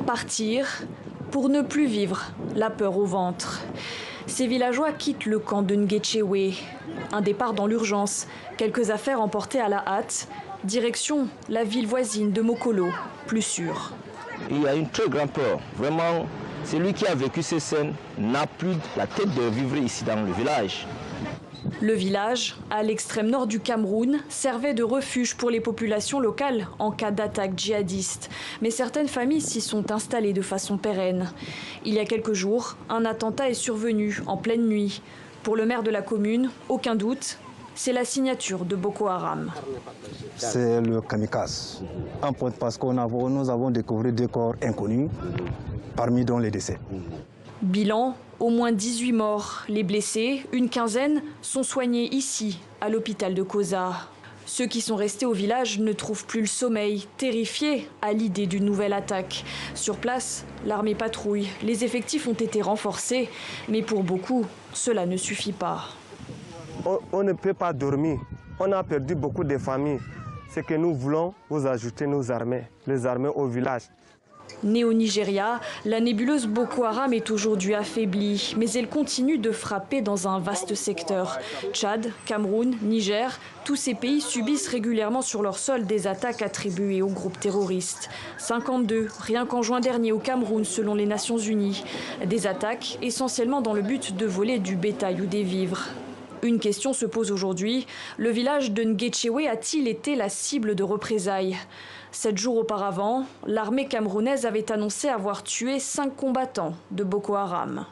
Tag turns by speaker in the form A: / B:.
A: Partir pour ne plus vivre la peur au ventre. Ces villageois quittent le camp de Ngetchewe. Un départ dans l'urgence, quelques affaires emportées à la hâte. Direction la ville voisine de Mokolo, plus sûre.
B: Il y a une très grande peur. Vraiment, celui qui a vécu ces scènes n'a plus la tête de vivre ici dans le village.
A: Le village, à l'extrême nord du Cameroun, servait de refuge pour les populations locales en cas d'attaque djihadiste. Mais certaines familles s'y sont installées de façon pérenne. Il y a quelques jours, un attentat est survenu en pleine nuit. Pour le maire de la commune, aucun doute, c'est la signature de Boko Haram.
C: C'est le kamikaze. Parce que nous avons découvert des corps inconnus, parmi dont les décès.
A: Bilan, au moins 18 morts. Les blessés, une quinzaine, sont soignés ici, à l'hôpital de Koza. Ceux qui sont restés au village ne trouvent plus le sommeil, terrifiés à l'idée d'une nouvelle attaque. Sur place, l'armée patrouille. Les effectifs ont été renforcés, mais pour beaucoup, cela ne suffit pas.
D: On ne peut pas dormir. On a perdu beaucoup de familles. Ce que nous voulons, vous ajouter nos armées, les armées au village.
A: Née au Nigeria, la nébuleuse Boko Haram est aujourd'hui affaiblie, mais elle continue de frapper dans un vaste secteur. Tchad, Cameroun, Niger, tous ces pays subissent régulièrement sur leur sol des attaques attribuées aux groupes terroristes. 52, rien qu'en juin dernier au Cameroun, selon les Nations Unies. Des attaques essentiellement dans le but de voler du bétail ou des vivres. Une question se pose aujourd'hui. Le village de Ngetchewe a-t-il été la cible de représailles ? 7 jours auparavant, l'armée camerounaise avait annoncé avoir tué 5 combattants de Boko Haram.